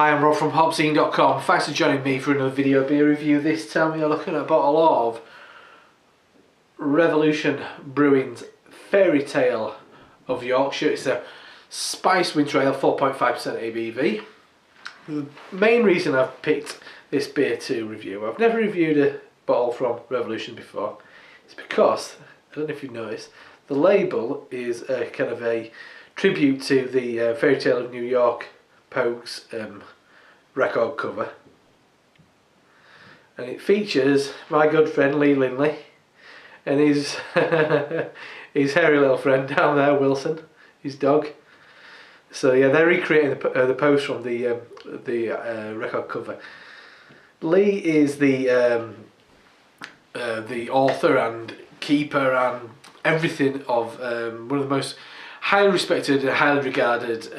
Hi, I'm Rob from HopZine.com. Thanks for joining me for another video beer review. This time we are looking at a bottle of Revolution Brewing's Fairytale of Yorkshire. It's a spiced winter ale, 4.5% ABV. The main reason I've picked this beer to review, I've never reviewed a bottle from Revolution before, it's because, I don't know if you've noticed, the label is a kind of a tribute to the Fairytale of New York Pogues record cover, and it features my good friend Lee Linley and his his hairy little friend down there, Wilson, his dog. So yeah, they're recreating the post from the record cover. Lee is the author and keeper and everything of one of the most highly respected and highly regarded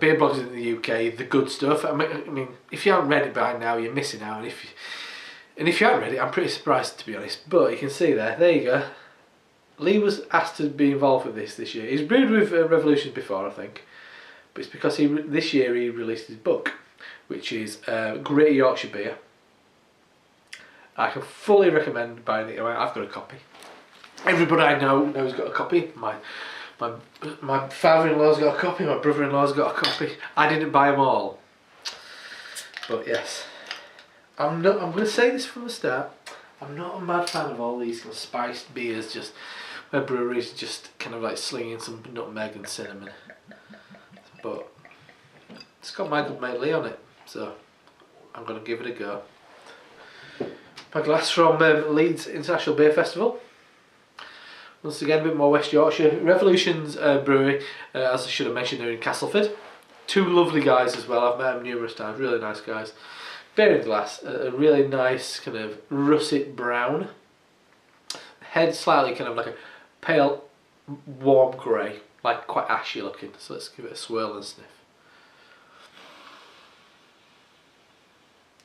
beer bloggers in the UK, The Good Stuff. I mean, if you haven't read it by now, you're missing out. And if you haven't read it, I'm pretty surprised, to be honest. But you can see there you go. Lee was asked to be involved with this year. He's brewed with Revolution before, I think, but it's because this year he released his book, which is Great Yorkshire Beer. I can fully recommend buying it. I've got a copy. Everybody I know has got a copy. My father-in-law's got a copy, my brother-in-law's got a copy. I didn't buy them all. But yes, I'm going to say this from the start, I'm not a mad fan of all these kind of spiced beers, just where breweries just kind of like slinging some nutmeg and cinnamon. But it's got my good mate Lee on it, so I'm going to give it a go. My glass from Leeds International Beer Festival. Once again, a bit more West Yorkshire. Revolution's brewery, as I should have mentioned, they're in Castleford. Two lovely guys as well, I've met them numerous times, really nice guys. Beer in glass, a really nice kind of russet brown. Head slightly kind of like a pale, warm grey, like quite ashy looking. So let's give it a swirl and sniff.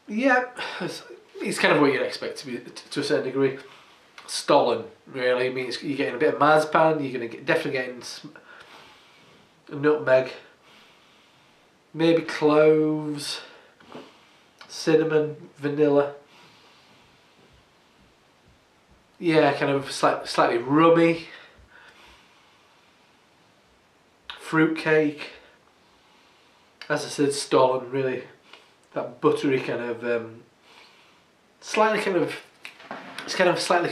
Yeah, it's kind of what you'd expect to be, to a certain degree. Stollen, really. I mean, you're getting a bit of marzipan, you're going to definitely getting nutmeg, maybe cloves, cinnamon, vanilla. Yeah, kind of slightly rummy, fruitcake. As I said, stollen, really. That buttery kind of, slightly kind of. It's kind of slightly,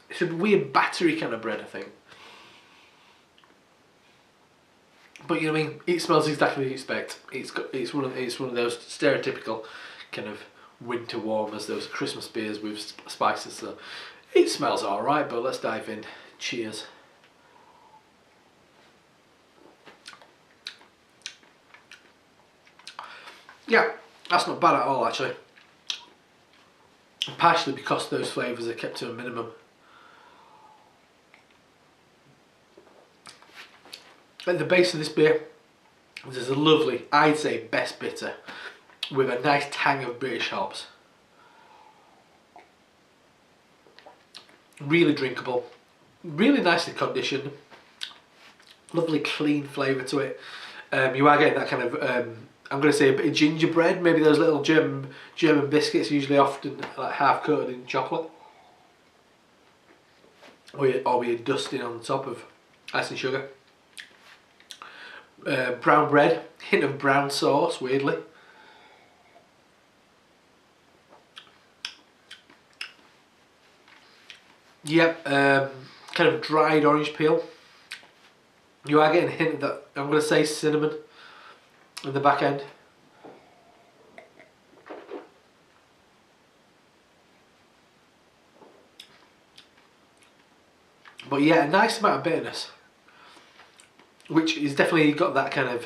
it's a weird battery kind of bread, I think. But you know what I mean, it smells exactly what you expect. It's one of those stereotypical kind of winter warmers, those Christmas beers with spices. So it smells alright, but let's dive in. Cheers. Yeah, that's not bad at all actually. Partially because those flavours are kept to a minimum. At the base of this beer, there's a lovely, I'd say best bitter, with a nice tang of British hops. Really drinkable, really nicely conditioned, lovely clean flavour to it. You are getting that kind of I'm going to say a bit of gingerbread, maybe those little German biscuits, usually often like half coated in chocolate, or you're dusting on top of ice and sugar. Brown bread, hint of brown sauce, weirdly. Yep, kind of dried orange peel. You are getting a hint of that, I'm going to say cinnamon in the back end. But yeah, a nice amount of bitterness, which is definitely got that kind of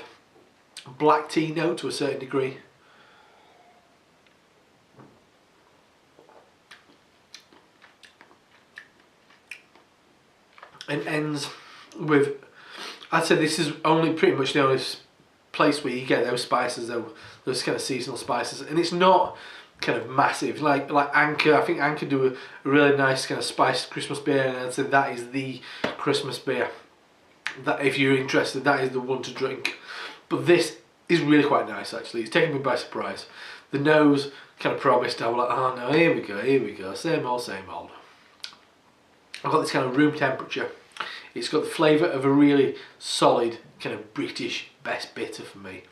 black tea note to a certain degree. And ends with, I'd say this is pretty much the only place where you get those spices, those kind of seasonal spices, and it's not kind of massive like Anchor. I think Anchor do a really nice kind of spiced Christmas beer, and I'd say that is the Christmas beer that, if you're interested, that is the one to drink. But this is really quite nice actually. It's taken me by surprise. The nose kind of promised, I was like, oh no, here we go, same old, same old. I've got this kind of room temperature. It's got the flavour of a really solid kind of British best bitter for me.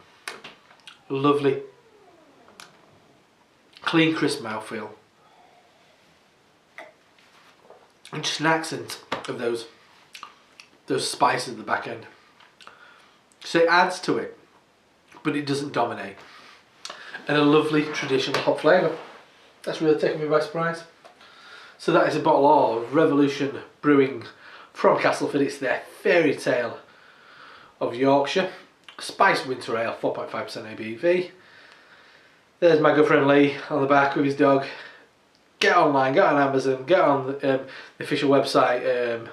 Lovely, clean, crisp mouthfeel. And just an accent of those spices at the back end. So it adds to it, but it doesn't dominate. And a lovely traditional hop flavour. That's really taken me by surprise. So that is a bottle of Revolution Brewing from Castleford. It's their Fairytale of Yorkshire. Spiced winter ale, 4.5% ABV. There's my good friend Lee on the back with his dog. Get online, get on Amazon, get on the official website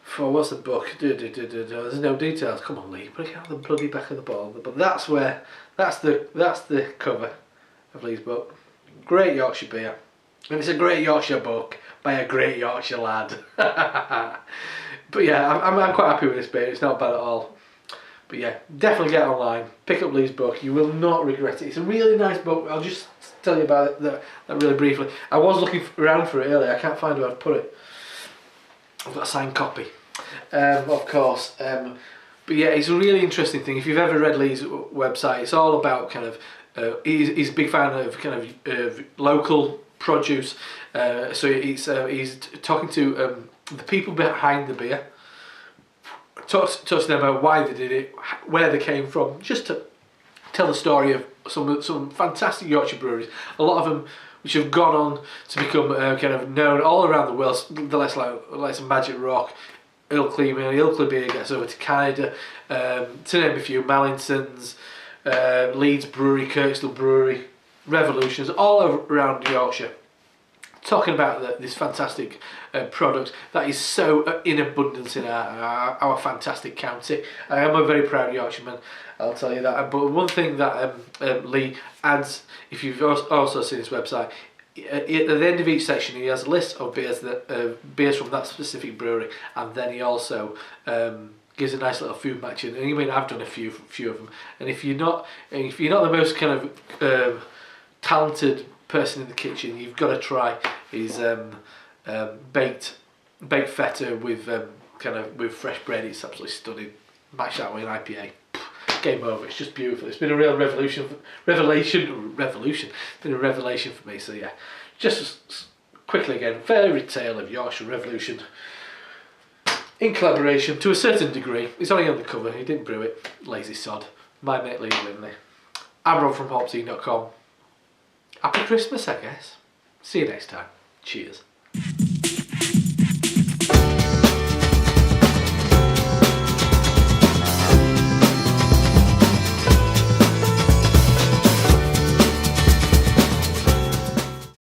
for what's the book? There's no details. Come on, Lee, put it on the bloody back of the bottle. But that's the cover of Lee's book. Great Yorkshire beer, and it's a great Yorkshire book by a great Yorkshire lad. But yeah, I'm quite happy with this beer. It's not bad at all. But yeah, definitely get online, pick up Lee's book. You will not regret it. It's a really nice book. I'll just tell you about it that really briefly. I was looking around for it earlier. I can't find where I've put it. I've got a signed copy, of course. But yeah, it's a really interesting thing. If you've ever read Lee's website, it's all about kind of. He's a big fan of kind of local produce. So he's talking to the people behind the beer. Talks to them about why they did it, where they came from, just to tell the story of some fantastic Yorkshire breweries. A lot of them which have gone on to become kind of known all around the world. The less like some Magic Rock, Ilkley Beer gets over to Canada, to name a few, Mallinson's, Leeds Brewery, Kirkstall Brewery, Revolutions, all around Yorkshire. Talking about this fantastic product that is so in abundance in our fantastic county. I am a very proud Yorkshireman, I'll tell you that. But one thing that Lee adds, if you've also seen his website, at the end of each section he has a list of beers from that specific brewery, and then he also gives a nice little food matching. And you mean I've done a few of them. And if you're not the most kind of talented person in the kitchen, you've got to try his baked feta with with fresh bread. It's absolutely stunning. Match that with an IPA. Game over. It's just beautiful. It's been a real revelation. It's been a revelation for me. So yeah, just quickly again, Fairytale of Yorkshire Revolution, in collaboration to a certain degree. It's only on the cover. He didn't brew it. Lazy sod. My mate Lee Winley. I'm Rob from HopZine.com. Happy Christmas, I guess. See you next time. Cheers.